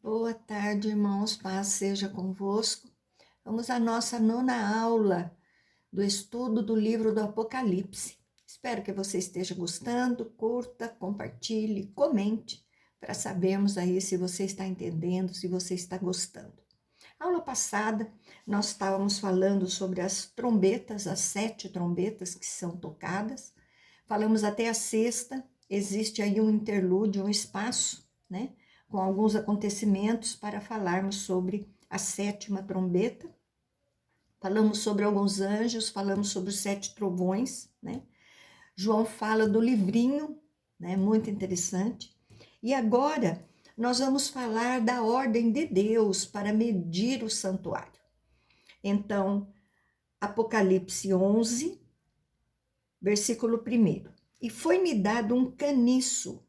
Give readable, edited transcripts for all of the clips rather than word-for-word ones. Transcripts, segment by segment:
Boa tarde, irmãos. Paz seja convosco. Vamos à nossa nona aula do estudo do livro do Apocalipse. Espero que você esteja gostando. Curta, compartilhe, comente, para sabermos aí se você está entendendo, se você está gostando. Aula passada, nós estávamos falando sobre as trombetas, as 7 trombetas que são tocadas. Falamos até a sexta, existe aí um interlúdio, um espaço, né? Com alguns acontecimentos para falarmos sobre a 7ª trombeta. Falamos sobre alguns anjos, falamos sobre os 7 trovões, né? João fala do livrinho, né? Muito interessante. E agora nós vamos falar da ordem de Deus para medir o santuário. Então, Apocalipse 11, versículo 1. E foi-me dado um caniço,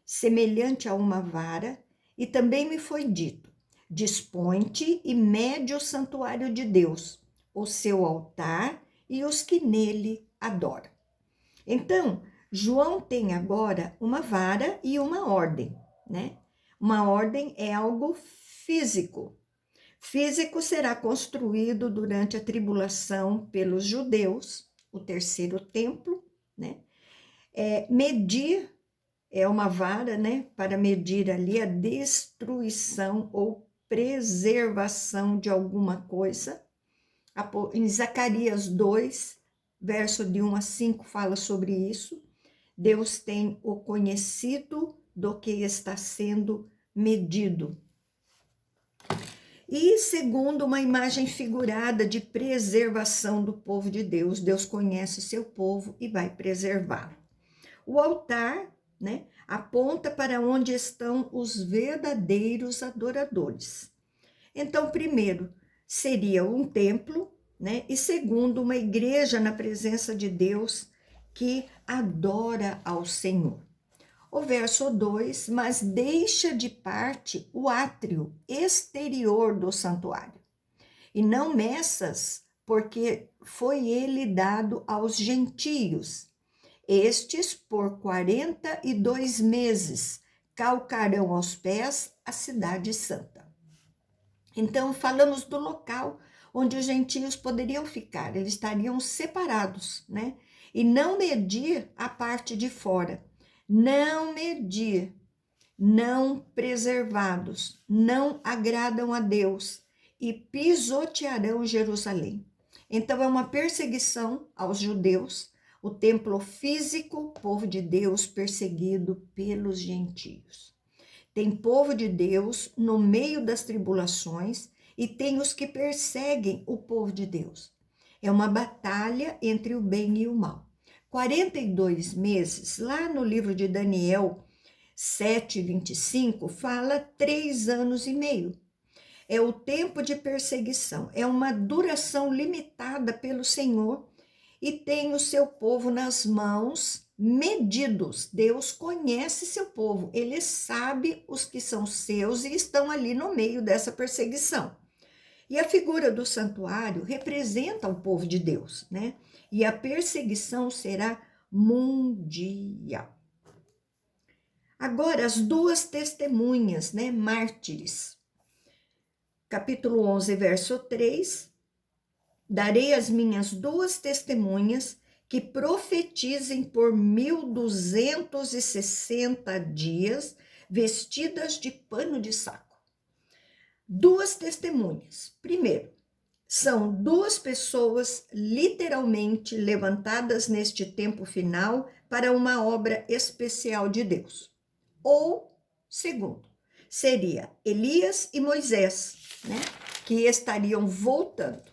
semelhante a uma vara, e também me foi dito: dispõe-te e mede o santuário de Deus, o seu altar e os que nele adoram. Então, João tem agora uma vara e uma ordem, né? Uma ordem é algo físico. Físico será construído durante a tribulação pelos judeus, o terceiro templo, né? Medir é uma vara, né, para medir ali a destruição ou preservação de alguma coisa. Em Zacarias 2, verso de 1 a 5, fala sobre isso. Deus tem o conhecido do que está sendo medido. E segundo uma imagem figurada de preservação do povo de Deus, Deus conhece seu povo e vai preservá-lo. O altar, né, aponta para onde estão os verdadeiros adoradores. Então, primeiro, seria um templo, né, e segundo, uma igreja na presença de Deus que adora ao Senhor. O verso 2, mas deixa de parte o átrio exterior do santuário, e não meças, porque foi ele dado aos gentios. Estes, por 42 meses, calcarão aos pés a cidade santa. Então, falamos do local onde os gentios poderiam ficar, eles estariam separados, né? E não medir a parte de fora, não medir, não preservados, não agradam a Deus e pisotearão Jerusalém. Então, é uma perseguição aos judeus, o templo físico, o povo de Deus perseguido pelos gentios. Tem povo de Deus no meio das tribulações e tem os que perseguem o povo de Deus. É uma batalha entre o bem e o mal. 42 meses, lá no livro de Daniel 7:25, fala 3 anos e meio. É o tempo de perseguição, é uma duração limitada pelo Senhor e tem o seu povo nas mãos medidos. Deus conhece seu povo, ele sabe os que são seus e estão ali no meio dessa perseguição. E a figura do santuário representa o povo de Deus, né? E a perseguição será mundial. Agora, as duas testemunhas, né, mártires. Capítulo 11, verso 3. Darei as minhas duas testemunhas que profetizem por 1260 dias, vestidas de pano de saco. Duas testemunhas. Primeiro, são duas pessoas literalmente levantadas neste tempo final para uma obra especial de Deus. Ou, segundo, seria Elias e Moisés, né, que estariam voltando.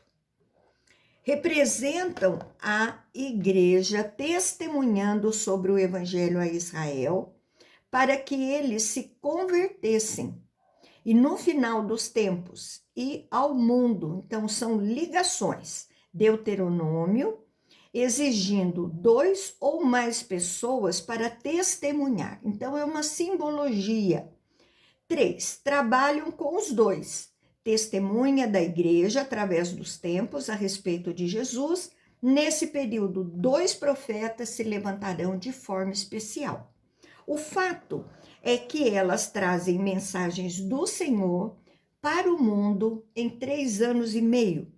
Representam a igreja testemunhando sobre o evangelho a Israel para que eles se convertessem. E no final dos tempos e ao mundo, então são ligações. Deuteronômio, exigindo 2 ou mais pessoas para testemunhar. Então é uma simbologia. 3, trabalham com os dois. Testemunha da igreja através dos tempos a respeito de Jesus. Nesse período, 2 profetas se levantarão de forma especial. O fato é que elas trazem mensagens do Senhor para o mundo em 3 anos e meio.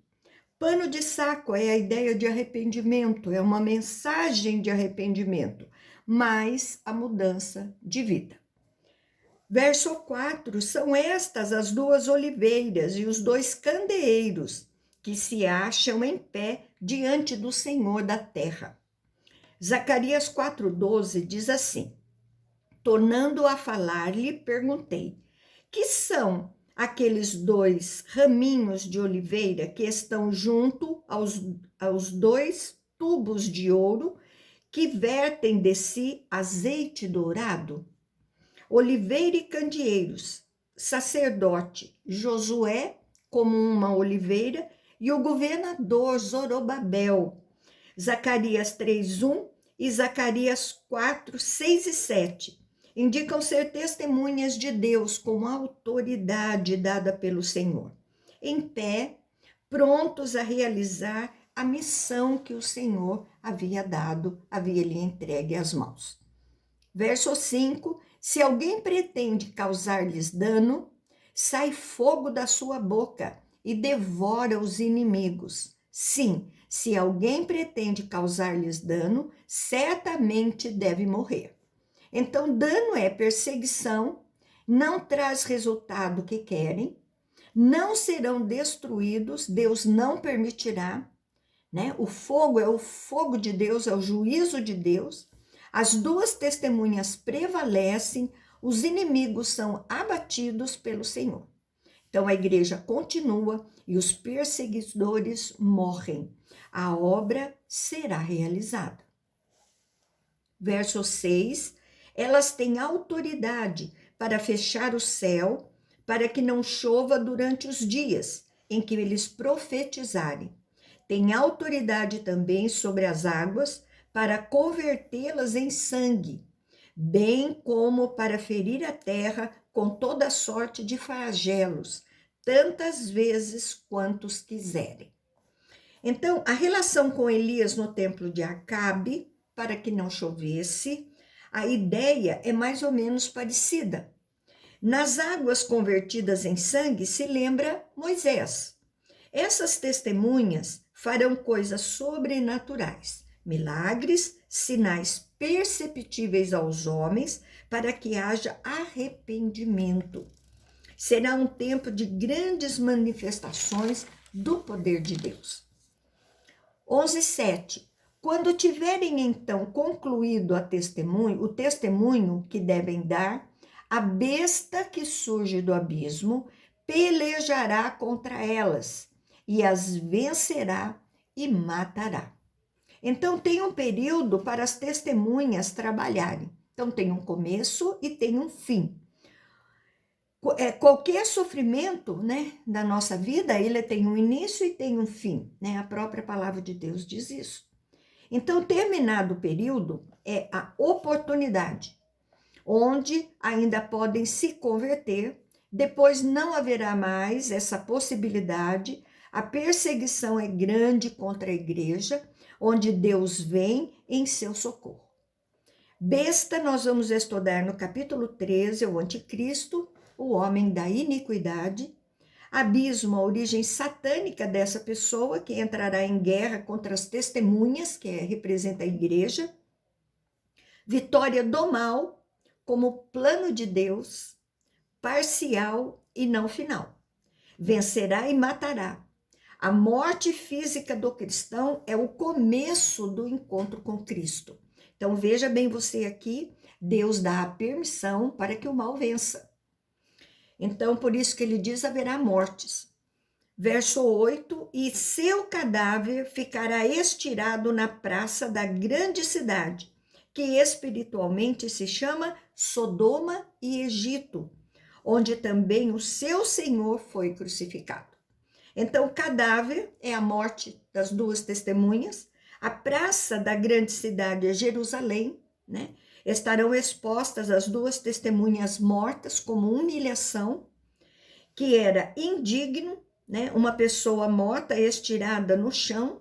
Pano de saco é a ideia de arrependimento, é uma mensagem de arrependimento, mas a mudança de vida. Verso 4, são estas as 2 oliveiras e os 2 candeeiros que se acham em pé diante do Senhor da terra. Zacarias 4,12 diz assim: tornando a falar-lhe, perguntei: que são aqueles 2 raminhos de oliveira que estão junto aos 2 tubos de ouro que vertem de si azeite dourado? Oliveira e candeeiros, sacerdote Josué como uma oliveira e o governador Zorobabel. Zacarias 3:1 e Zacarias 4:6 e 7 indicam ser testemunhas de Deus com autoridade dada pelo Senhor, em pé, prontos a realizar a missão que o Senhor havia lhe entregue às mãos. Verso 5, se alguém pretende causar-lhes dano, sai fogo da sua boca e devora os inimigos. Sim, se alguém pretende causar-lhes dano, certamente deve morrer. Então, dano é perseguição, não traz resultado que querem, não serão destruídos, Deus não permitirá, né? O fogo é o fogo de Deus, é o juízo de Deus. As 2 testemunhas prevalecem, os inimigos são abatidos pelo Senhor. Então, a igreja continua e os perseguidores morrem. A obra será realizada. Verso 6, elas têm autoridade para fechar o céu, para que não chova durante os dias em que eles profetizarem. Tem autoridade também sobre as águas para convertê-las em sangue, bem como para ferir a terra com toda sorte de flagelos, tantas vezes quantos quiserem. Então, a relação com Elias no templo de Acabe, para que não chovesse, a ideia é mais ou menos parecida. Nas águas convertidas em sangue se lembra Moisés. Essas testemunhas farão coisas sobrenaturais, milagres, sinais perceptíveis aos homens, para que haja arrependimento. Será um tempo de grandes manifestações do poder de Deus. 11:7. Quando tiverem então concluído o testemunho que devem dar, a besta que surge do abismo pelejará contra elas e as vencerá e matará. Então, tem um período para as testemunhas trabalharem. Então, tem um começo e tem um fim. Qualquer sofrimento, né, da nossa vida, ele tem um início e tem um fim, né? A própria palavra de Deus diz isso. Então, terminado o período, é a oportunidade, onde ainda podem se converter, depois não haverá mais essa possibilidade, a perseguição é grande contra a igreja, onde Deus vem em seu socorro. Besta, nós vamos estudar no capítulo 13, o anticristo, o homem da iniquidade. Abismo, a origem satânica dessa pessoa, que entrará em guerra contra as testemunhas, que representa a igreja. Vitória do mal, como plano de Deus, parcial e não final. Vencerá e matará. A morte física do cristão é o começo do encontro com Cristo. Então, veja bem você aqui, Deus dá a permissão para que o mal vença. Então, por isso que ele diz, haverá mortes. Verso 8, e seu cadáver ficará estirado na praça da grande cidade, que espiritualmente se chama Sodoma e Egito, onde também o seu Senhor foi crucificado. Então, o cadáver é a morte das 2 testemunhas, a praça da grande cidade é Jerusalém, né? Estarão expostas as 2 testemunhas mortas como humilhação, que era indigno, né? Uma pessoa morta estirada no chão.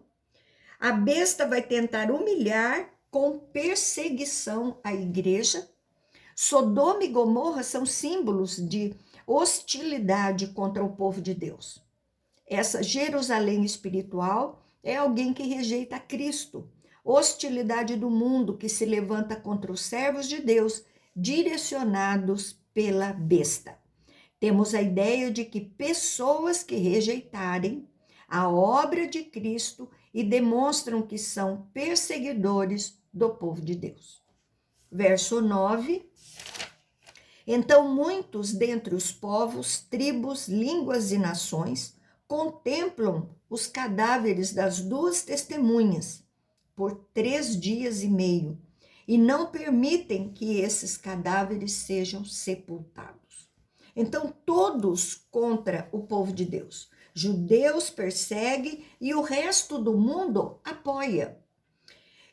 A besta vai tentar humilhar com perseguição à igreja. Sodoma e Gomorra são símbolos de hostilidade contra o povo de Deus. Essa Jerusalém espiritual é alguém que rejeita Cristo, hostilidade do mundo que se levanta contra os servos de Deus, direcionados pela besta. Temos a ideia de que pessoas que rejeitarem a obra de Cristo e demonstram que são perseguidores do povo de Deus. Verso 9. Então muitos dentre os povos, tribos, línguas e nações contemplam os cadáveres das duas testemunhas por 3 dias e meio e não permitem que esses cadáveres sejam sepultados. Então, todos contra o povo de Deus. Judeus perseguem e o resto do mundo apoia.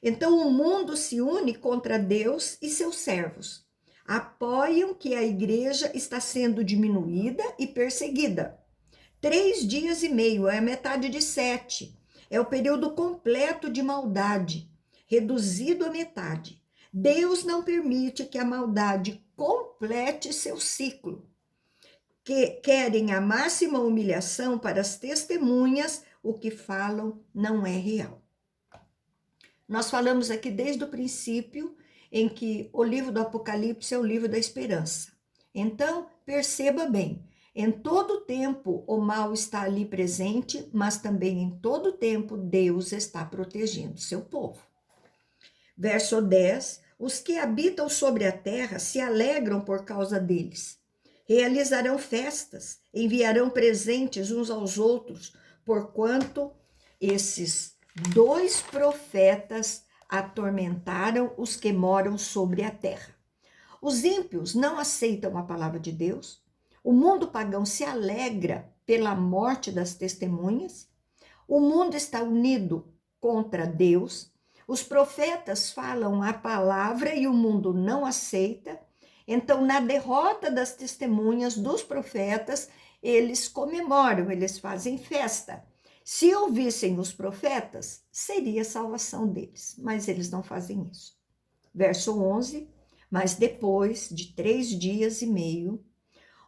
Então, o mundo se une contra Deus e seus servos. Apoiam que a igreja está sendo diminuída e perseguida. 3 dias e meio é a metade de 7. É o período completo de maldade, reduzido à metade. Deus não permite que a maldade complete seu ciclo. Que querem a máxima humilhação para as testemunhas, o que falam não é real. Nós falamos aqui desde o princípio em que o livro do Apocalipse é o livro da esperança. Então, perceba bem, em todo tempo o mal está ali presente, mas também em todo tempo Deus está protegendo seu povo. Verso 10, os que habitam sobre a terra se alegram por causa deles. Realizarão festas, enviarão presentes uns aos outros, porquanto esses 2 profetas atormentaram os que moram sobre a terra. Os ímpios não aceitam a palavra de Deus. O mundo pagão se alegra pela morte das testemunhas. O mundo está unido contra Deus. Os profetas falam a palavra e o mundo não aceita. Então, na derrota das testemunhas dos profetas, eles comemoram, eles fazem festa. Se ouvissem os profetas, seria a salvação deles, mas eles não fazem isso. Verso 11, mas depois de 3 dias e meio,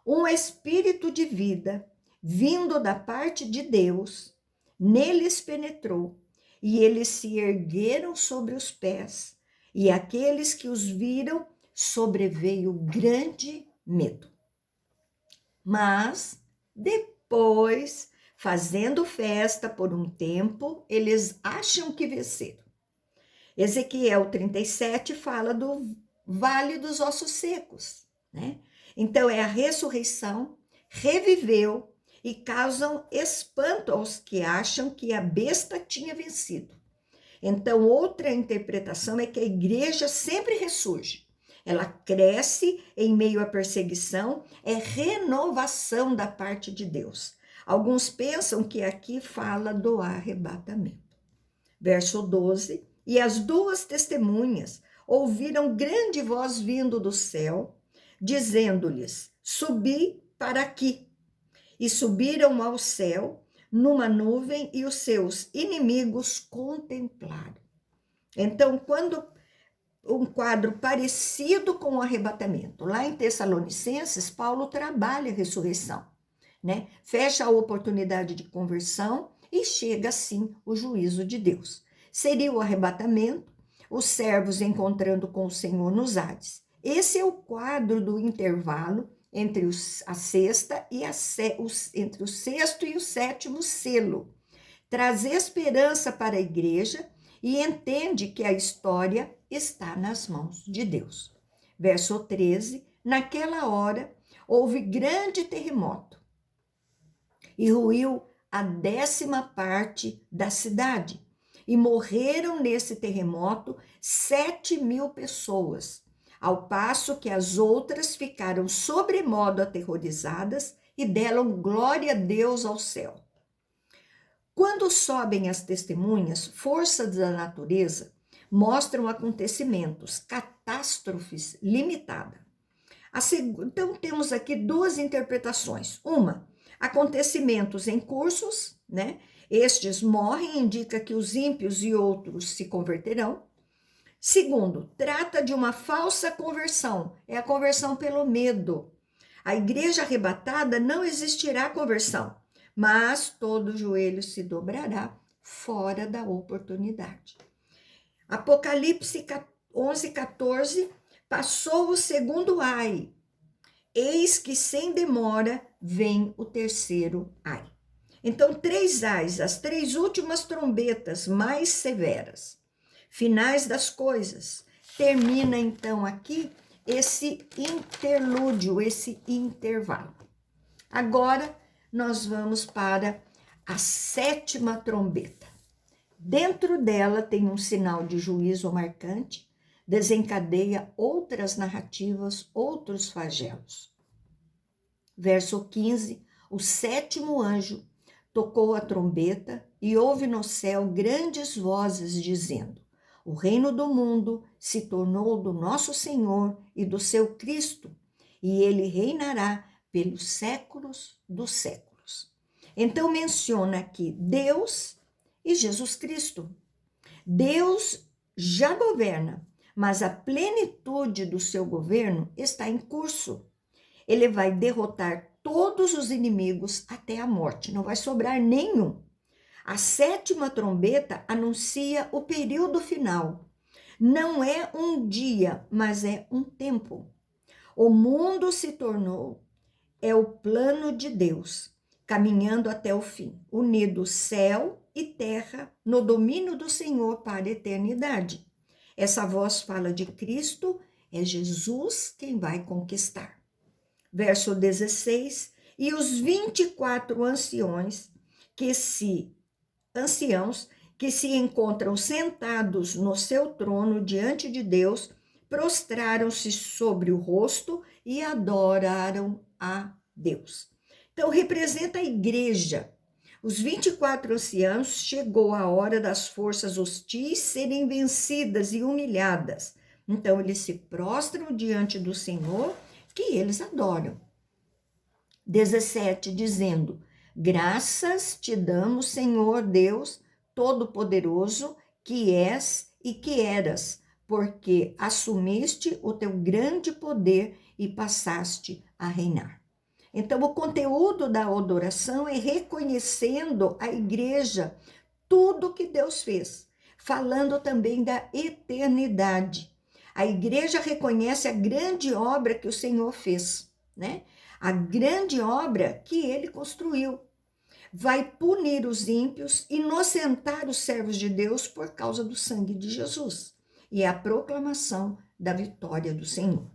um espírito de vida, vindo da parte de Deus, neles penetrou, e eles se ergueram sobre os pés, e aqueles que os viram sobreveio grande medo. Mas depois, fazendo festa por um tempo, eles acham que venceram. Ezequiel 37 fala do vale dos ossos secos, né? Então é a ressurreição, reviveu e causam espanto aos que acham que a besta tinha vencido. Então outra interpretação é que a igreja sempre ressurge. Ela cresce em meio à perseguição, é renovação da parte de Deus. Alguns pensam que aqui fala do arrebatamento. Verso 12, e as 2 testemunhas ouviram grande voz vindo do céu, dizendo-lhes, subi para aqui. E subiram ao céu numa nuvem e os seus inimigos contemplaram. Então, quando um quadro parecido com o arrebatamento. Lá em Tessalonicenses, Paulo trabalha a ressurreição, né? Fecha a oportunidade de conversão e chega assim o juízo de Deus. Seria o arrebatamento, os servos encontrando com o Senhor nos ares. Esse é o quadro do intervalo entre a sexta e entre o sexto e o sétimo selo. Traz esperança para a igreja e entende que a história está nas mãos de Deus. Verso 13, naquela hora houve grande terremoto e ruiu a 10ª parte da cidade e morreram nesse terremoto 7.000 pessoas, ao passo que as outras ficaram sobremodo aterrorizadas e deram glória a Deus ao céu. Quando sobem as testemunhas, forças da natureza mostram acontecimentos, catástrofes limitadas. Então, temos aqui 2 interpretações. Uma, acontecimentos em cursos, né? Estes morrem, indica que os ímpios e outros se converterão. Segundo, trata de uma falsa conversão, é a conversão pelo medo. A igreja arrebatada não existirá conversão, mas todo joelho se dobrará fora da oportunidade. Apocalipse 11:14, passou o segundo ai, eis que sem demora vem o terceiro ai. Então, 3 ais, as 3 últimas trombetas mais severas, finais das coisas. Termina então aqui esse interlúdio, esse intervalo. Agora nós vamos para a 7ª trombeta. Dentro dela tem um sinal de juízo marcante, desencadeia outras narrativas, outros flagelos. Verso 15, o 7º anjo tocou a trombeta e houve no céu grandes vozes dizendo: o reino do mundo se tornou do nosso Senhor e do seu Cristo, e ele reinará pelos séculos dos séculos. Então menciona aqui Deus e Jesus Cristo. Deus já governa, mas a plenitude do seu governo está em curso. Ele vai derrotar todos os inimigos até a morte, não vai sobrar nenhum. A 7ª trombeta anuncia o período final. Não é um dia, mas é um tempo. O mundo se tornou, é o plano de Deus, caminhando até o fim, unido céu e terra no domínio do Senhor para a eternidade. Essa voz fala de Cristo, é Jesus quem vai conquistar. Verso 16, e os 24 anciãos que se encontram sentados no seu trono diante de Deus, prostraram-se sobre o rosto e adoraram a Deus. Então, representa a igreja. Os 24 anciãos, chegou a hora das forças hostis serem vencidas e humilhadas. Então, eles se prostram diante do Senhor, que eles adoram. 17, dizendo: graças te damos, Senhor Deus Todo-Poderoso, que és e que eras, porque assumiste o teu grande poder e passaste a reinar. Então, o conteúdo da adoração é reconhecendo a igreja, tudo que Deus fez, falando também da eternidade. A igreja reconhece a grande obra que o Senhor fez, né? A grande obra que ele construiu. Vai punir os ímpios, inocentar os servos de Deus por causa do sangue de Jesus. E é a proclamação da vitória do Senhor.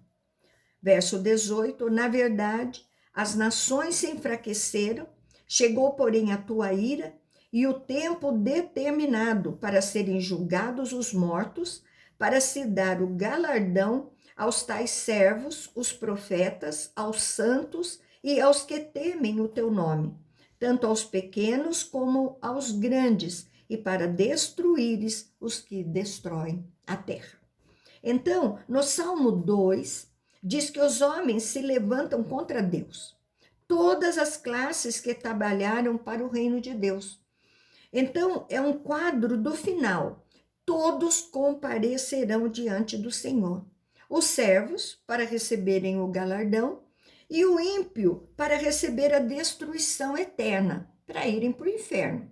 Verso 18, na verdade, as nações se enfraqueceram, chegou, porém, a tua ira e o tempo determinado para serem julgados os mortos, para se dar o galardão aos tais servos, os profetas, aos santos e aos que temem o teu nome, tanto aos pequenos como aos grandes, e para destruíres os que destroem a terra. Então, no Salmo 2, diz que os homens se levantam contra Deus, todas as classes que trabalharam para o reino de Deus. Então, é um quadro do final. Todos comparecerão diante do Senhor. Os servos, para receberem o galardão, e o ímpio, para receber a destruição eterna, para irem para o inferno.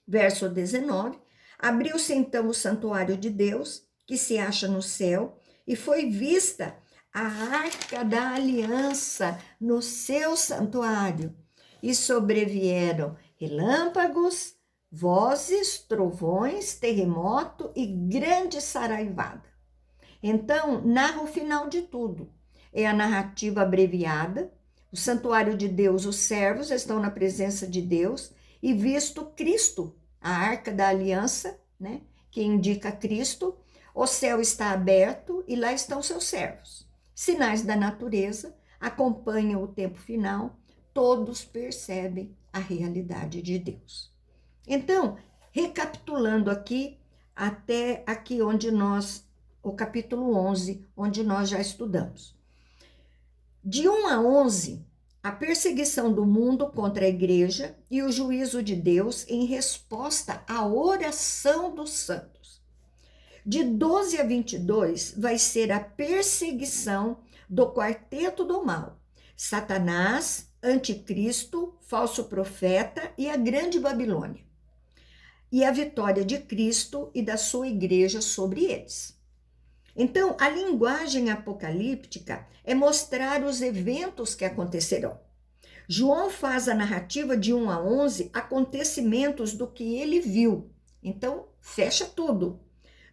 Verso 19, abriu-se então o santuário de Deus, que se acha no céu, e foi vista a arca da aliança no seu santuário, e sobrevieram relâmpagos, vozes, trovões, terremoto e grande saraivada. Então, narra o final de tudo. É a narrativa abreviada. O santuário de Deus, os servos estão na presença de Deus e visto Cristo, a arca da aliança, né, que indica Cristo. O céu está aberto e lá estão seus servos. Sinais da natureza acompanham o tempo final, todos percebem a realidade de Deus. Então, recapitulando aqui, até aqui onde o capítulo 11, onde nós já estudamos. De 1 a 11, a perseguição do mundo contra a igreja e o juízo de Deus em resposta à oração dos santos. De 12 a 22 vai ser a perseguição do quarteto do mal. Satanás, anticristo, falso profeta e a grande Babilônia. E a vitória de Cristo e da sua igreja sobre eles. Então, a linguagem apocalíptica é mostrar os eventos que acontecerão. João faz a narrativa de 1 a 11 acontecimentos do que ele viu. Então, fecha tudo.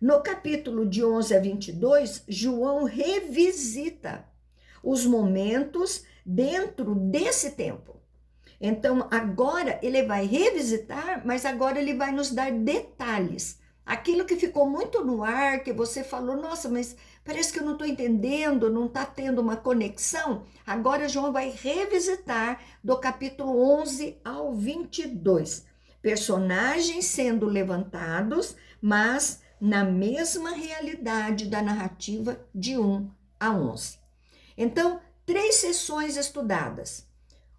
No capítulo de 11 a 22, João revisita os momentos dentro desse tempo. Então, agora ele vai revisitar, mas agora ele vai nos dar detalhes. Aquilo que ficou muito no ar, que você falou, nossa, mas parece que eu não estou entendendo, não está tendo uma conexão. Agora João vai revisitar do capítulo 11 ao 22. Personagens sendo levantados, mas na mesma realidade da narrativa de 1 a 11. Então, 3 sessões estudadas.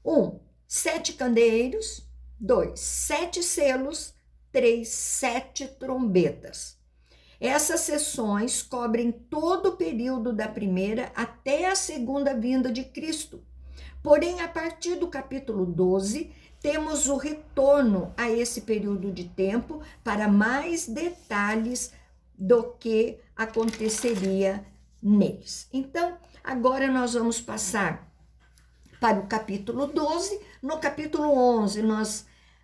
1, 7 candeeiros. 2, 7 selos. 3, 7 trombetas. Essas sessões cobrem todo o período da primeira até a segunda vinda de Cristo. Porém, a partir do capítulo 12, temos o retorno a esse período de tempo para mais detalhes do que aconteceria neles. Então, agora nós vamos passar para o capítulo 12. No capítulo 11,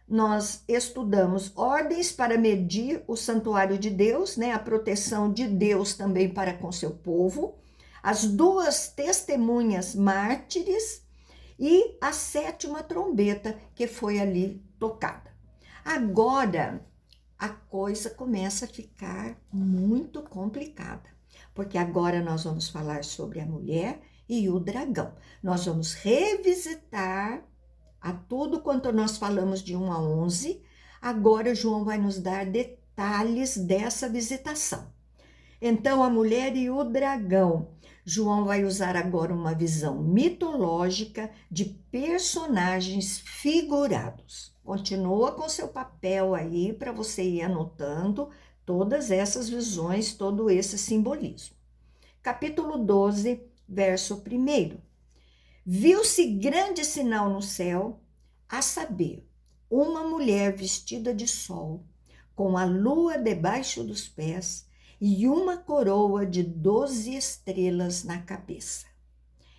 nós estudamos ordens para medir o santuário de Deus, né? A proteção de Deus também para com seu povo, as 2 testemunhas mártires e a 7ª trombeta que foi ali tocada. Agora, a coisa começa a ficar muito complicada, porque agora nós vamos falar sobre a mulher e o dragão. Nós vamos revisitar a tudo quanto nós falamos de 1 a 11, agora João vai nos dar detalhes dessa visitação. Então, a mulher e o dragão. João vai usar agora uma visão mitológica de personagens figurados. Continua com seu papel aí para você ir anotando todas essas visões, todo esse simbolismo. Capítulo 12, verso 1. Viu-se grande sinal no céu, a saber, uma mulher vestida de sol, com a lua debaixo dos pés e uma coroa de 12 estrelas na cabeça.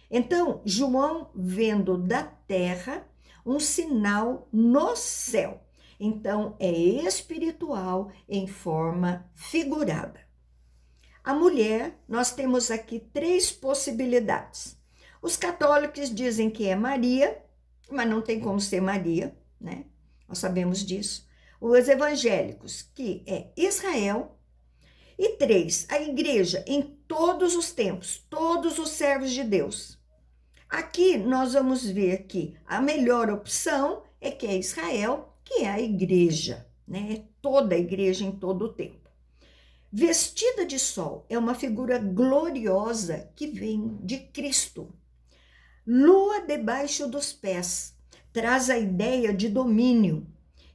Então, João vendo da terra um sinal no céu. Então, é espiritual em forma figurada. A mulher, nós temos aqui 3 possibilidades. Os católicos dizem que é Maria, mas não tem como ser Maria, né? Nós sabemos disso. Os evangélicos, que é Israel. E 3, a igreja em todos os tempos, todos os servos de Deus. Aqui nós vamos ver que a melhor opção é que é Israel, que é a igreja, né? Toda a igreja em todo o tempo. Vestida de sol é uma figura gloriosa que vem de Cristo. Lua debaixo dos pés traz a ideia de domínio.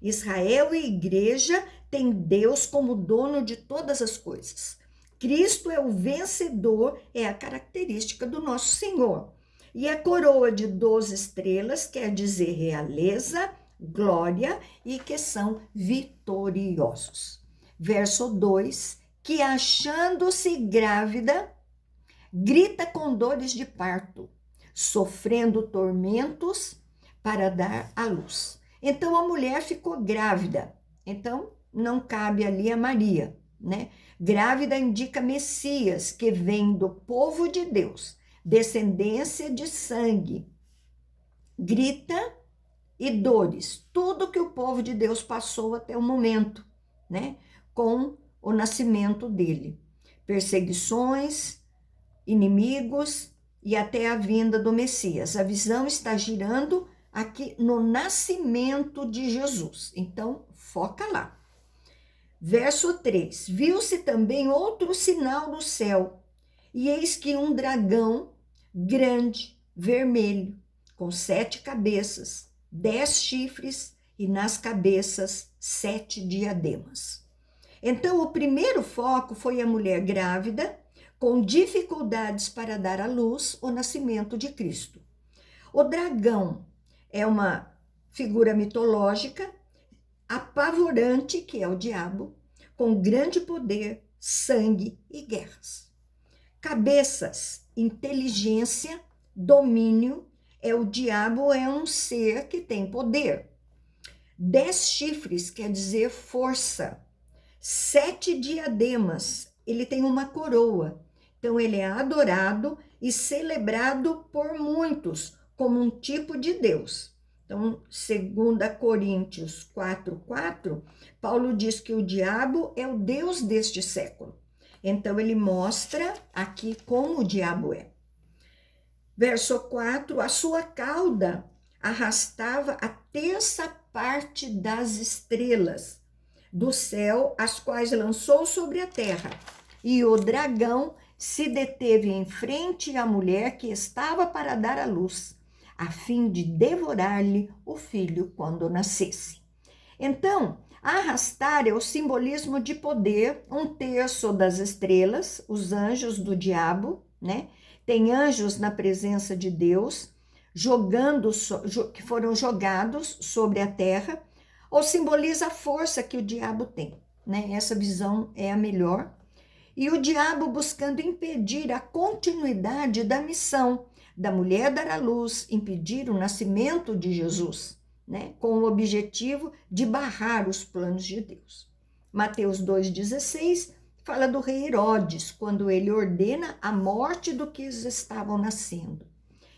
Israel e igreja têm Deus como dono de todas as coisas. Cristo é o vencedor, é a característica do nosso Senhor. E a coroa de 12 estrelas quer dizer realeza, glória e que são vitoriosos. Verso 2, que achando-se grávida, grita com dores de parto, sofrendo tormentos para dar à luz. Então a mulher ficou grávida. Então não cabe ali a Maria, né? Grávida indica Messias, que vem do povo de Deus, descendência de sangue. Grita e dores, tudo que o povo de Deus passou até o momento, né? Com o nascimento dele. Perseguições, inimigos e até a vinda do Messias. A visão está girando aqui no nascimento de Jesus. Então, foca lá. Verso 3. Viu-se também outro sinal no céu, e eis que um dragão grande, vermelho, com 7 cabeças, 10 chifres e nas cabeças 7 diademas. Então, o primeiro foco foi a mulher grávida, com dificuldades para dar à luz o nascimento de Cristo. O dragão é uma figura mitológica apavorante, que é o diabo, com grande poder, sangue e guerras. Cabeças, inteligência, domínio, o diabo é um ser que tem poder. 10 chifres quer dizer força. 7 diademas, ele tem uma coroa. Então, ele é adorado e celebrado por muitos como um tipo de Deus. Então, 2 Coríntios 4:4, Paulo diz que o diabo é o Deus deste século. Então, ele mostra aqui como o diabo é. Verso 4, a sua cauda arrastava a terça parte das estrelas do céu, as quais lançou sobre a terra. E o dragão se deteve em frente à mulher que estava para dar à luz, a fim de devorar-lhe o filho quando nascesse. Então, arrastar é o simbolismo de poder, 1/3 das estrelas, os anjos do diabo, né? Tem anjos na presença de Deus, que foram jogados sobre a terra, ou simboliza a força que o diabo tem, né? Essa visão é a melhor. E o diabo buscando impedir a continuidade da missão da mulher dar à luz, impedir o nascimento de Jesus, né? Com o objetivo de barrar os planos de Deus. Mateus 2,16 fala do rei Herodes, quando ele ordena a morte do que eles estavam nascendo.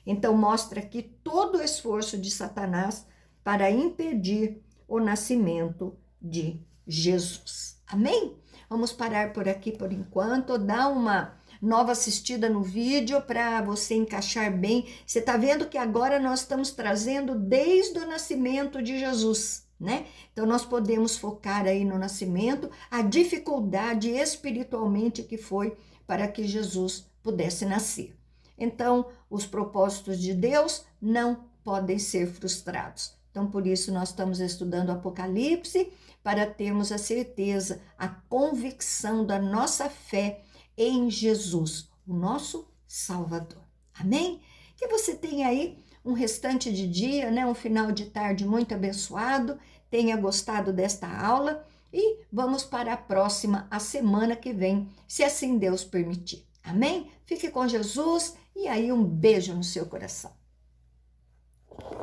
Então, mostra aqui todo o esforço de Satanás para impedir o nascimento de Jesus. Amém? Vamos parar por aqui por enquanto, dar uma nova assistida no vídeo para você encaixar bem. Você está vendo que agora nós estamos trazendo desde o nascimento de Jesus, né? Então, nós podemos focar aí no nascimento, a dificuldade espiritualmente que foi para que Jesus pudesse nascer. Então, os propósitos de Deus não podem ser frustrados. Então, por isso, nós estamos estudando Apocalipse, para termos a certeza, a convicção da nossa fé em Jesus, o nosso Salvador. Amém? Que você tenha aí um restante de dia, né? Um final de tarde muito abençoado, tenha gostado desta aula e vamos para a próxima, a semana que vem, se assim Deus permitir. Amém? Fique com Jesus e aí um beijo no seu coração.